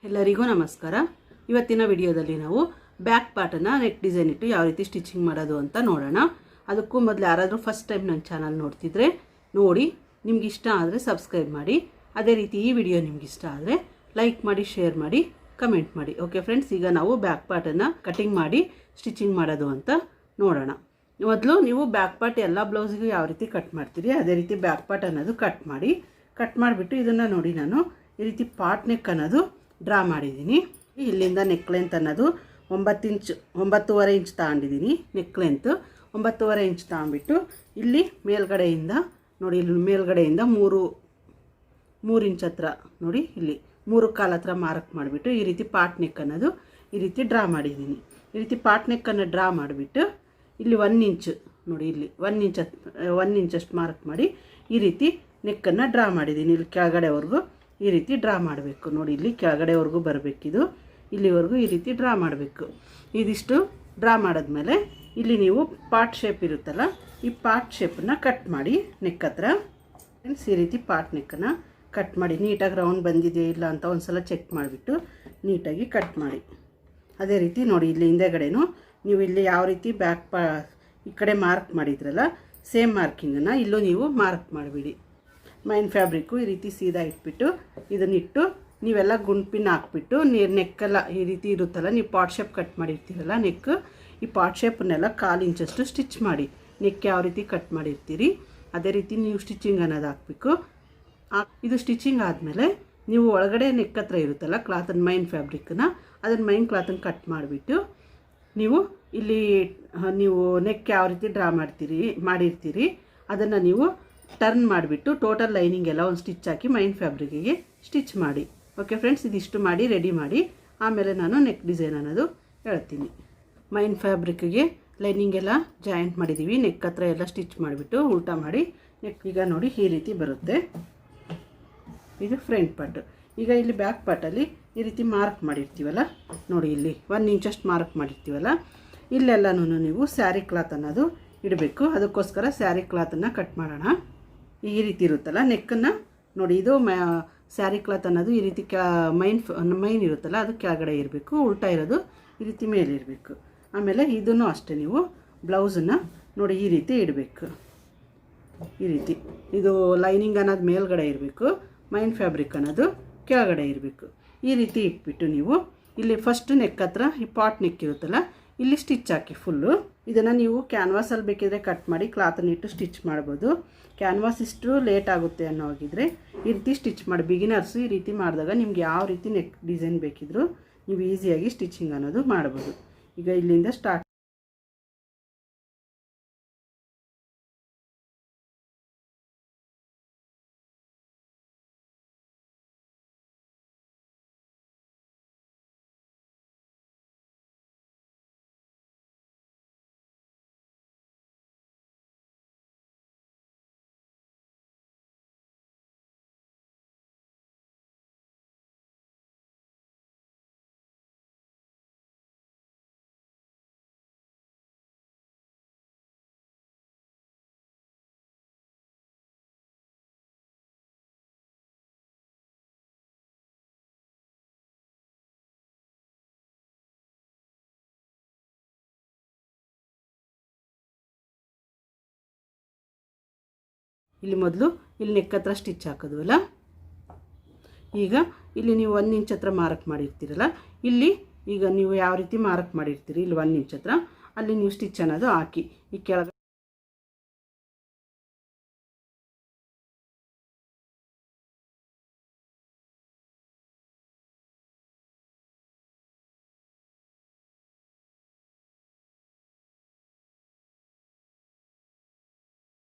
ಎಲ್ಲರಿಗೂ ನಮಸ್ಕಾರ. ಇವತ್ತಿನ ವಿಡಿಯೋದಲ್ಲಿ ನಾವು ಬ್ಯಾಕ್ ಪಾರ್ಟನ್ನು ನೆಕ್ ಡಿಸೈನ್ ಇಟ್ಟು ಯಾವ ರೀತಿ ಸ್ಟಿಚಿಂಗ್ ಮಾಡೋದು ಅಂತ ನೋಡೋಣ. ಅದಕ್ಕೂ ಮೊದಲು ಯಾರಾದರೂ ಫಸ್ಟ್ ಟೈಮ್ ನನ್ನ ಚಾನಲ್ ನೋಡ್ತಿದ್ರೆ ನೋಡಿ, ನಿಮ್ಗೆ ಇಷ್ಟ ಆದರೆ ಸಬ್ಸ್ಕ್ರೈಬ್ ಮಾಡಿ. ಅದೇ ರೀತಿ ಈ ವಿಡಿಯೋ ನಿಮ್ಗೆ ಇಷ್ಟ ಆದರೆ ಲೈಕ್ ಮಾಡಿ, ಶೇರ್ ಮಾಡಿ, ಕಮೆಂಟ್ ಮಾಡಿ. ಓಕೆ ಫ್ರೆಂಡ್ಸ್, ಈಗ ನಾವು ಬ್ಯಾಕ್ ಪಾರ್ಟನ್ನು ಕಟಿಂಗ್ ಮಾಡಿ ಸ್ಟಿಚಿಂಗ್ ಮಾಡೋದು ಅಂತ ನೋಡೋಣ. ಮೊದಲು ನೀವು ಬ್ಯಾಕ್ ಪಾರ್ಟ್ ಎಲ್ಲ ಬ್ಲೌಸಿಗೂ ಯಾವ ರೀತಿ ಕಟ್ ಮಾಡ್ತೀರಿ ಅದೇ ರೀತಿ ಬ್ಯಾಕ್ ಪಾರ್ಟ್ ಅನ್ನೋದು ಕಟ್ ಮಾಡಿಬಿಟ್ಟು ಇದನ್ನು ನೋಡಿ, ನಾನು ಈ ರೀತಿ ಪಾರ್ಟ್ ನೆಕ್ ಅನ್ನೋದು ಡ್ರಾ ಮಾಡಿದ್ದೀನಿ. ಇಲ್ಲಿಂದ ನೆಕ್ ಲೆಂತ್ ಅನ್ನೋದು 9.5 ಇಂಚ್ ತಗೊಂಡಿದ್ದೀನಿ. ನೆಕ್ ಲೆಂತ್ 9.5 ಇಂಚ್ ತಗೊಂಡ್ಬಿಟ್ಟು ಇಲ್ಲಿ ಮೇಲ್ಗಡೆಯಿಂದ ನೋಡಿ, ಇಲ್ಲಿ ಮೇಲ್ಗಡೆಯಿಂದ 3 ಇಂಚ್ ಹತ್ರ ನೋಡಿ, ಇಲ್ಲಿ 3.25 ಹತ್ರ ಮಾರ್ಕ್ ಮಾಡಿಬಿಟ್ಟು ಈ ರೀತಿ ಪಾರ್ಟ್ ನೆಕ್ ಅನ್ನೋದು ಈ ರೀತಿ ಡ್ರಾ ಮಾಡಿದ್ದೀನಿ. ಈ ರೀತಿ ಪಾರ್ಟ್ ನೆಕ್ಕನ್ನು ಡ್ರಾ ಮಾಡಿಬಿಟ್ಟು ಇಲ್ಲಿ 1 ಇಂಚ್ ನೋಡಿ, ಇಲ್ಲಿ 1 ಇಂಚಷ್ಟು ಮಾರ್ಕ್ ಮಾಡಿ ಈ ರೀತಿ ನೆಕ್ಕನ್ನು ಡ್ರಾ ಮಾಡಿದ್ದೀನಿ. ಇಲ್ಲಿ ಕೆಳಗಡೆವರೆಗೂ ಈ ರೀತಿ ಡ್ರಾ ಮಾಡಬೇಕು ನೋಡಿ, ಇಲ್ಲಿ ಕೆಳಗಡೆವರೆಗೂ ಬರಬೇಕಿದು, ಇಲ್ಲಿವರೆಗೂ ಈ ರೀತಿ ಡ್ರಾ ಮಾಡಬೇಕು. ಇದಿಷ್ಟು ಡ್ರಾ ಮಾಡಿದ್ಮೇಲೆ ಇಲ್ಲಿ ನೀವು ಪಾರ್ಟ್ ಶೇಪ್ ಇರುತ್ತಲ್ಲ, ಈ ಪಾರ್ಟ್ ಶೇಪನ್ನು ಕಟ್ ಮಾಡಿ ನೆಕ್ ಹತ್ರ. ಈ ರೀತಿ ಪಾರ್ಟ್ ನೆಕ್ಕನ್ನು ಕಟ್ ಮಾಡಿ ನೀಟಾಗಿ ರೌಂಡ್ ಬಂದಿದೆಯಾ ಇಲ್ಲ ಅಂತ ಒಂದು ಸಲ ಚೆಕ್ ಮಾಡಿಬಿಟ್ಟು ನೀಟಾಗಿ ಕಟ್ ಮಾಡಿ. ಅದೇ ರೀತಿ ನೋಡಿ, ಇಲ್ಲಿ ಹಿಂದೆಗಡೆನೂ ನೀವು ಇಲ್ಲಿ ಯಾವ ರೀತಿ ಈ ಕಡೆ ಮಾರ್ಕ್ ಮಾಡಿದ್ರಲ್ಲ, ಸೇಮ್ ಮಾರ್ಕಿಂಗನ್ನು ಇಲ್ಲೂ ನೀವು ಮಾರ್ಕ್ ಮಾಡಿಬಿಡಿ. ಮೈನ್ ಫ್ಯಾಬ್ರಿಕ್ಕು ಈ ರೀತಿ ಸೀದಾ ಇಟ್ಬಿಟ್ಟು ಇದನ್ನಿಟ್ಟು ನೀವೆಲ್ಲ ಗುಂಡ್ಪಿನ್ ಹಾಕ್ಬಿಟ್ಟು ನೆಕ್ಕೆಲ್ಲ ಈ ರೀತಿ ಇರುತ್ತಲ್ಲ, ನೀವು ಪಾಟ್ ಶೇಪ್ ಕಟ್ ಮಾಡಿರ್ತೀರಲ್ಲ ನೆಕ್, ಈ ಪಾಟ್ ಶೇಪನ್ನೆಲ್ಲ 1/4 ಇಂಚಷ್ಟು ಸ್ಟಿಚ್ ಮಾಡಿ. ನೆಕ್ ಯಾವ ರೀತಿ ಕಟ್ ಮಾಡಿರ್ತೀರಿ ಅದೇ ರೀತಿ ನೀವು ಸ್ಟಿಚಿಂಗ್ ಅನ್ನೋದು ಹಾಕಬೇಕು. ಇದು ಸ್ಟಿಚಿಂಗ್ ಆದಮೇಲೆ ನೀವು ಒಳಗಡೆ ನೆಕ್ ಹತ್ರ ಇರುತ್ತಲ್ಲ ಕ್ಲಾತನ್ನು, ಮೈನ್ ಫ್ಯಾಬ್ರಿಕ್ಕನ್ನು, ಅದನ್ನು ಮೈನ್ ಕ್ಲಾತನ್ನು ಕಟ್ ಮಾಡಿಬಿಟ್ಟು ಇಲ್ಲಿ ನೀವು ನೆಕ್ ಯಾವ ರೀತಿ ಡ್ರಾ ಮಾಡಿರ್ತೀರಿ ಅದನ್ನು ನೀವು ಟರ್ನ್ ಮಾಡಿಬಿಟ್ಟು ಟೋಟಲ್ ಲೈನಿಂಗ್ ಎಲ್ಲ ಒಂದು ಸ್ಟಿಚ್ ಹಾಕಿ ಮೈನ್ ಫ್ಯಾಬ್ರಿಕ್ಕಿಗೆ ಸ್ಟಿಚ್ ಮಾಡಿ. ಓಕೆ ಫ್ರೆಂಡ್ಸ್, ಇದಿಷ್ಟು ಮಾಡಿ ರೆಡಿ ಮಾಡಿ. ಆಮೇಲೆ ನಾನು ನೆಕ್ ಡಿಸೈನ್ ಅನ್ನೋದು ಹೇಳ್ತೀನಿ. ಮೈನ್ ಫ್ಯಾಬ್ರಿಕ್ಕಿಗೆ ಲೈನಿಂಗ್ ಎಲ್ಲ ಜಾಯಿಂಟ್ ಮಾಡಿದ್ದೀವಿ, ನೆಕ್ ಹತ್ರ ಎಲ್ಲ ಸ್ಟಿಚ್ ಮಾಡಿಬಿಟ್ಟು ಉಲ್ಟಾ ಮಾಡಿ ನೆಕ್. ಈಗ ನೋಡಿ ಈ ರೀತಿ ಬರುತ್ತೆ, ಇದು ಫ್ರಂಟ್ ಪಾರ್ಟ್. ಈಗ ಇಲ್ಲಿ ಬ್ಯಾಕ್ ಪಾರ್ಟಲ್ಲಿ ಈ ರೀತಿ ಮಾರ್ಕ್ ಮಾಡಿರ್ತೀವಲ್ಲ ನೋಡಿ, ಇಲ್ಲಿ 1 ಇಂಚಷ್ಟು ಮಾರ್ಕ್ ಮಾಡಿರ್ತೀವಲ್ಲ, ಇಲ್ಲೆಲ್ಲನೂ ನೀವು ಸ್ಯಾರಿ ಕ್ಲಾತ್ ಅನ್ನೋದು ಇಡಬೇಕು. ಅದಕ್ಕೋಸ್ಕರ ಸ್ಯಾರಿ ಕ್ಲಾತನ್ನು ಕಟ್ ಮಾಡೋಣ. ಈ ರೀತಿ ಇರುತ್ತಲ್ಲ ನೆಕ್ಕನ್ನು ನೋಡಿ, ಇದು ಸ್ಯಾರಿ ಕ್ಲಾತ್ ಅನ್ನೋದು ಈ ರೀತಿ ಮೈನ್ ಇರುತ್ತಲ್ಲ ಅದು ಕೆಳಗಡೆ ಇರಬೇಕು, ಉಲ್ಟಾ ಇರೋದು ಈ ರೀತಿ ಮೇಲೆ ಇರಬೇಕು. ಆಮೇಲೆ ಇದನ್ನು ಅಷ್ಟೇ, ನೀವು ಬ್ಲೌಸನ್ನು ನೋಡಿ ಈ ರೀತಿ ಇಡಬೇಕು. ಈ ರೀತಿ ಇದು ಲೈನಿಂಗ್ ಅನ್ನೋದು ಮೇಲ್ಗಡೆ ಇರಬೇಕು, ಮೈನ್ ಫ್ಯಾಬ್ರಿಕ್ ಅನ್ನೋದು ಕೆಳಗಡೆ ಇರಬೇಕು. ಈ ರೀತಿ ಇಟ್ಬಿಟ್ಟು ನೀವು ಇಲ್ಲಿ ಫಸ್ಟ್ ನೆಕ್ ಹತ್ರ ಈ ಪಾಟ್ ನೆಕ್ ಇರುತ್ತಲ್ಲ, ಇಲ್ಲಿ ಸ್ಟಿಚ್ ಹಾಕಿ ಫುಲ್ಲು. ಇದನ್ನು ನೀವು ಕ್ಯಾನ್ವಾಸಲ್ಲಿ ಬೇಕಿದ್ರೆ ಕಟ್ ಮಾಡಿ ಕ್ಲಾತನ್ನು ಇಟ್ಟು ಸ್ಟಿಚ್ ಮಾಡ್ಬೋದು. ಕ್ಯಾನ್ವಾಸ್ ಇಷ್ಟು ಲೇಟ್ ಆಗುತ್ತೆ ಅನ್ನೋಗಿದ್ರೆ ಈ ರೀತಿ ಸ್ಟಿಚ್ ಮಾಡಿ. ಬಿಗಿನರ್ಸು ಈ ರೀತಿ ಮಾಡಿದಾಗ ನಿಮ್ಗೆ ಯಾವ ರೀತಿ ನೆಕ್ ಡಿಸೈನ್ ಬೇಕಿದ್ರೂ ನೀವು ಈಸಿಯಾಗಿ ಸ್ಟಿಚಿಂಗ್ ಅನ್ನೋದು ಮಾಡ್ಬೋದು. ಈಗ ಇಲ್ಲಿಂದ ಸ್ಟಾರ್ಟ್. ಇಲ್ಲಿ ಮೊದಲು ಇಲ್ಲಿ ನೆಕ್ ಹತ್ರ ಸ್ಟಿಚ್ ಹಾಕೋದ್ವಲ್ಲ, ಈಗ ಇಲ್ಲಿ ನೀವು 1 ಇಂಚ್ ಹತ್ರ ಮಾರ್ಕ್ ಮಾಡಿರ್ತೀರಲ್ಲ, ಇಲ್ಲಿ ಈಗ ನೀವು ಯಾವ ರೀತಿ ಮಾರ್ಕ್ ಮಾಡಿರ್ತೀರಿ ಇಲ್ಲಿ 1 ಇಂಚ್ ಹತ್ರ, ಅಲ್ಲಿ ನೀವು ಸ್ಟಿಚ್ ಅನ್ನೋದು ಹಾಕಿ ಈ ಕೆಳಗೆ.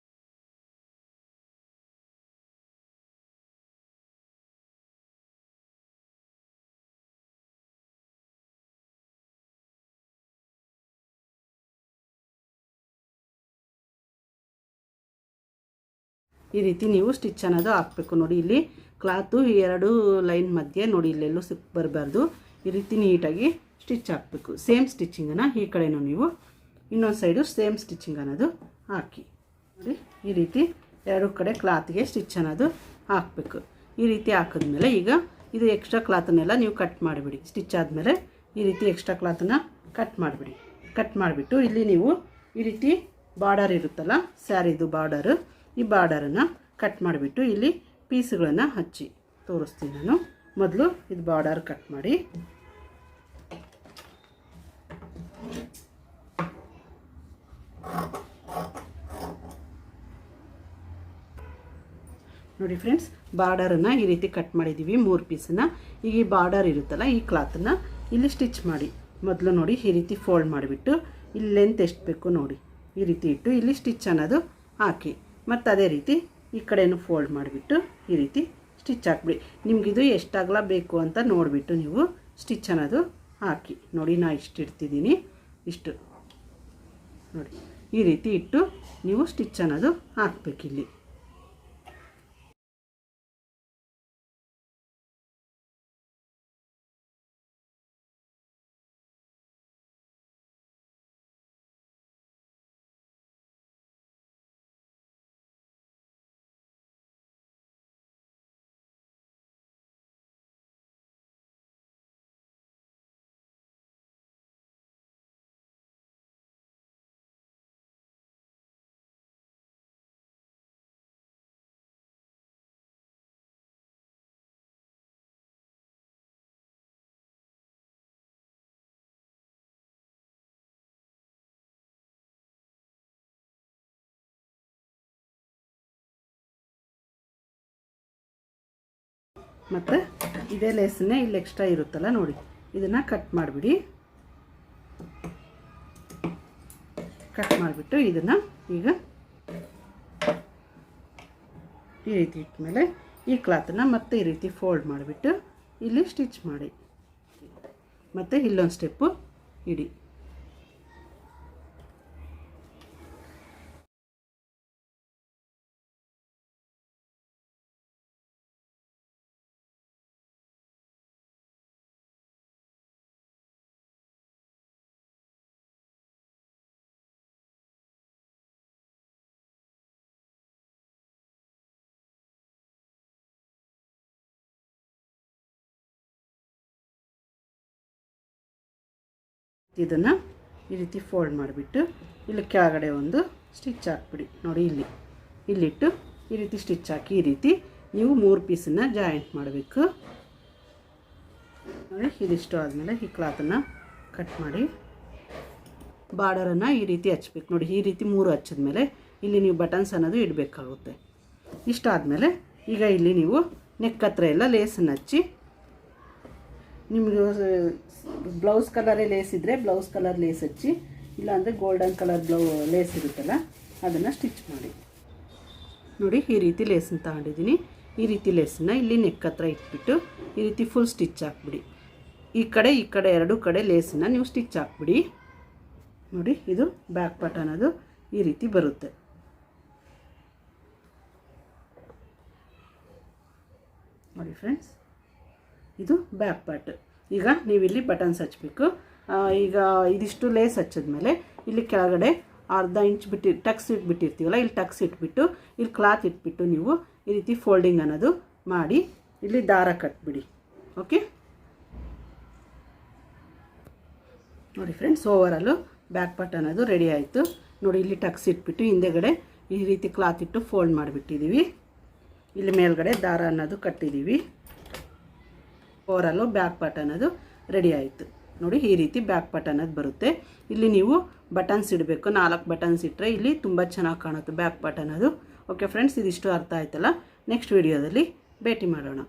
ಈ ರೀತಿ ನೀವು ಸ್ಟಿಚ್ ಅನ್ನೋದು ಹಾಕಬೇಕು ನೋಡಿ. ಇಲ್ಲಿ ಕ್ಲಾತು 2 ಲೈನ್ ಮಧ್ಯೆ ನೋಡಿ, ಇಲ್ಲೆಲ್ಲೂ ಸಿಕ್ ಬರಬಾರ್ದು. ಈ ರೀತಿ ನೀಟಾಗಿ ಸ್ಟಿಚ್ ಹಾಕಬೇಕು. ಸೇಮ್ ಸ್ಟಿಚಿಂಗನ್ನು ಈ ಕಡೆನೂ ನೀವು ಇನ್ನೊಂದು ಸೈಡು ಸೇಮ್ ಸ್ಟಿಚಿಂಗ್ ಅನ್ನೋದು ಹಾಕಿ ನೋಡಿ. ಈ ರೀತಿ 2 ಕಡೆ ಕ್ಲಾತ್ಗೆ ಸ್ಟಿಚ್ ಅನ್ನೋದು ಹಾಕಬೇಕು. ಈ ರೀತಿ ಹಾಕಿದ್ಮೇಲೆ ಈಗ ಇದು ಎಕ್ಸ್ಟ್ರಾ ಕ್ಲಾತನ್ನೆಲ್ಲ ನೀವು ಕಟ್ ಮಾಡಿಬಿಡಿ. ಸ್ಟಿಚ್ ಆದಮೇಲೆ ಈ ರೀತಿ ಎಕ್ಸ್ಟ್ರಾ ಕ್ಲಾತನ್ನು ಕಟ್ ಮಾಡಿಬಿಡಿ. ಕಟ್ ಮಾಡಿಬಿಟ್ಟು ಇಲ್ಲಿ ನೀವು ಈ ರೀತಿ ಬಾರ್ಡರ್ ಇರುತ್ತಲ್ಲ ಸ್ಯಾರಿದು ಬಾರ್ಡರು, ಈ ಬಾರ್ಡರನ್ನು ಕಟ್ ಮಾಡಿಬಿಟ್ಟು ಇಲ್ಲಿ ಪೀಸ್ಗಳನ್ನು ಹಚ್ಚಿ ತೋರಿಸ್ತೀನಿ ನಾನು. ಮೊದಲು ಇದು ಬಾರ್ಡರ್ ಕಟ್ ಮಾಡಿ, ನೋಡಿ ಫ್ರೆಂಡ್ಸ್, ಬಾರ್ಡರನ್ನು ಈ ರೀತಿ ಕಟ್ ಮಾಡಿದ್ದೀವಿ 3 ಪೀಸನ್ನು. ಈಗ ಈ ಬಾರ್ಡರ್ ಇರುತ್ತಲ್ಲ ಈ ಕ್ಲಾತನ್ನು ಇಲ್ಲಿ ಸ್ಟಿಚ್ ಮಾಡಿ. ಮೊದಲು ನೋಡಿ ಈ ರೀತಿ ಫೋಲ್ಡ್ ಮಾಡಿಬಿಟ್ಟು ಇಲ್ಲಿ ಲೆಂತ್ ಎಷ್ಟು ಬೇಕು ನೋಡಿ ಈ ರೀತಿ ಇಟ್ಟು ಇಲ್ಲಿ ಸ್ಟಿಚ್ ಅನ್ನೋದು ಹಾಕಿ, ಮತ್ತು ಅದೇ ರೀತಿ ಈ ಕಡೆನೂ ಫೋಲ್ಡ್ ಮಾಡಿಬಿಟ್ಟು ಈ ರೀತಿ ಸ್ಟಿಚ್ ಹಾಕ್ಬಿಡಿ. ನಿಮಗಿದು ಎಷ್ಟು ಅಗಲ ಬೇಕು ಅಂತ ನೋಡಿಬಿಟ್ಟು ನೀವು ಸ್ಟಿಚ್ ಅನ್ನೋದು ಹಾಕಿ. ನೋಡಿ ನಾ ಇಷ್ಟು ಇಡ್ತಿದ್ದೀನಿ, ಇಷ್ಟು ನೋಡಿ ಈ ರೀತಿ ಇಟ್ಟು ನೀವು ಸ್ಟಿಚ್ ಅನ್ನೋದು ಹಾಕಬೇಕಿಲ್ಲಿ. ಮತ್ತು ಇದೇ ಲೇಸನ್ನೇ ಇಲ್ಲಿ ಎಕ್ಸ್ಟ್ರಾ ಇರುತ್ತಲ್ಲ ನೋಡಿ, ಇದನ್ನು ಕಟ್ ಮಾಡಿಬಿಡಿ. ಕಟ್ ಮಾಡಿಬಿಟ್ಟು ಇದನ್ನು ಈಗ ಈ ರೀತಿ ಇಟ್ಮೇಲೆ ಈ ಕ್ಲಾತನ್ನು ಮತ್ತೆ ಈ ರೀತಿ ಫೋಲ್ಡ್ ಮಾಡಿಬಿಟ್ಟು ಇಲ್ಲಿ ಸ್ಟಿಚ್ ಮಾಡಿ, ಮತ್ತು ಇಲ್ಲೊಂದು ಸ್ಟೆಪ್ಪು ಇಡಿ. ಇದನ್ನು ಈ ರೀತಿ ಫೋಲ್ಡ್ ಮಾಡಿಬಿಟ್ಟು ಇಲ್ಲಿ ಕೆಳಗಡೆ ಒಂದು ಸ್ಟಿಚ್ ಹಾಕ್ಬಿಡಿ. ನೋಡಿ ಇಲ್ಲಿಟ್ಟು ಈ ರೀತಿ ಸ್ಟಿಚ್ ಹಾಕಿ ಈ ರೀತಿ ನೀವು 3 ಪೀಸನ್ನು ಜಾಯಿಂಟ್ ಮಾಡಬೇಕು. ನೋಡಿ ಇದಿಷ್ಟು ಆದಮೇಲೆ ಈ ಕ್ಲಾತನ್ನು ಕಟ್ ಮಾಡಿ ಬಾರ್ಡರನ್ನು ಈ ರೀತಿ ಹಚ್ಬೇಕು. ನೋಡಿ ಈ ರೀತಿ 3 ಹಚ್ಚಿದ್ಮೇಲೆ ಇಲ್ಲಿ ನೀವು ಬಟನ್ಸ್ ಅನ್ನೋದು ಇಡಬೇಕಾಗುತ್ತೆ. ಇಷ್ಟಾದಮೇಲೆ ಈಗ ಇಲ್ಲಿ ನೀವು ನೆಕ್ ಹತ್ರ ಎಲ್ಲ ಲೇಸನ್ನು ಹಚ್ಚಿ, ನಿಮಗೆ ಬ್ಲೌಸ್ ಕಲರೇ ಲೇಸ್ ಇದ್ದರೆ ಬ್ಲೌಸ್ ಕಲರ್ ಲೇಸ್ ಹಚ್ಚಿ, ಇಲ್ಲಾಂದರೆ ಗೋಲ್ಡನ್ ಕಲರ್ ಲೇಸ್ ಇರುತ್ತಲ್ಲ ಅದನ್ನು ಸ್ಟಿಚ್ ಮಾಡಿ. ನೋಡಿ ಈ ರೀತಿ ಲೇಸನ್ನು ತಗೊಂಡಿದ್ದೀನಿ. ಈ ರೀತಿ ಲೇಸನ್ನು ಇಲ್ಲಿ ನೆಕ್ ಹತ್ರ ಇಟ್ಬಿಟ್ಟು ಈ ರೀತಿ ಫುಲ್ ಸ್ಟಿಚ್ ಹಾಕ್ಬಿಡಿ. ಈ ಕಡೆ 2 ಕಡೆ ಲೇಸನ್ನು ನೀವು ಸ್ಟಿಚ್ ಹಾಕ್ಬಿಡಿ. ನೋಡಿ ಇದು ಬ್ಯಾಕ್ ಪಾರ್ಟ್ ಅನ್ನೋದು ಈ ರೀತಿ ಬರುತ್ತೆ. ನೋಡಿ ಫ್ರೆಂಡ್ಸ್, ಇದು ಬ್ಯಾಕ್ ಪಾರ್ಟ್. ಈಗ ನೀವಿಲ್ಲಿ ಬಟನ್ಸ್ ಹಚ್ಚಬೇಕು. ಈಗ ಇದಿಷ್ಟು ಲೇಸ್ ಹಚ್ಚಿದ್ಮೇಲೆ ಇಲ್ಲಿ ಕೆಳಗಡೆ ಅರ್ಧ ಇಂಚ್ ಬಿಟ್ಟು ಟಕ್ಸ್ ಇಟ್ಬಿಟ್ಟಿರ್ತೀವಲ್ಲ, ಇಲ್ಲಿ ಟಕ್ಸ್ ಇಟ್ಬಿಟ್ಟು ಇಲ್ಲಿ ಕ್ಲಾತ್ ಇಟ್ಬಿಟ್ಟು ನೀವು ಈ ರೀತಿ ಫೋಲ್ಡಿಂಗ್ ಅನ್ನೋದು ಮಾಡಿ ಇಲ್ಲಿ ದಾರ ಕಟ್ಬಿಡಿ. ಓಕೆ, ನೋಡಿ ಫ್ರೆಂಡ್ಸ್, ಓವರಾಲು ಬ್ಯಾಕ್ ಪಾರ್ಟ್ ಅನ್ನೋದು ರೆಡಿ ಆಯಿತು. ನೋಡಿ ಇಲ್ಲಿ ಟಕ್ಸ್ ಇಟ್ಬಿಟ್ಟು ಹಿಂದೆಗಡೆ ಈ ರೀತಿ ಕ್ಲಾತ್ ಇಟ್ಟು ಫೋಲ್ಡ್ ಮಾಡಿಬಿಟ್ಟಿದ್ದೀವಿ. ಇಲ್ಲಿ ಮೇಲ್ಗಡೆ ದಾರ ಅನ್ನೋದು ಕಟ್ಟಿದ್ದೀವಿ. ಓವರಾಲು ಬ್ಯಾಕ್ ಪಾರ್ಟ್ ಅನ್ನೋದು ರೆಡಿ ಆಯಿತು. ನೋಡಿ ಈ ರೀತಿ ಬ್ಯಾಕ್ ಪಾರ್ಟ್ ಅನ್ನೋದು ಬರುತ್ತೆ. ಇಲ್ಲಿ ನೀವು ಬಟನ್ಸ್ ಇಡಬೇಕು. 4 ಬಟನ್ಸ್ ಇಟ್ಟರೆ ಇಲ್ಲಿ ತುಂಬ ಚೆನ್ನಾಗಿ ಕಾಣುತ್ತೆ ಬ್ಯಾಕ್ ಪಾರ್ಟ್ ಅನ್ನೋದು. ಓಕೆ ಫ್ರೆಂಡ್ಸ್, ಇದಿಷ್ಟು ಅರ್ಥ ಆಯ್ತಲ್ಲ. ನೆಕ್ಸ್ಟ್ ವಿಡಿಯೋದಲ್ಲಿ ಭೇಟಿ ಮಾಡೋಣ.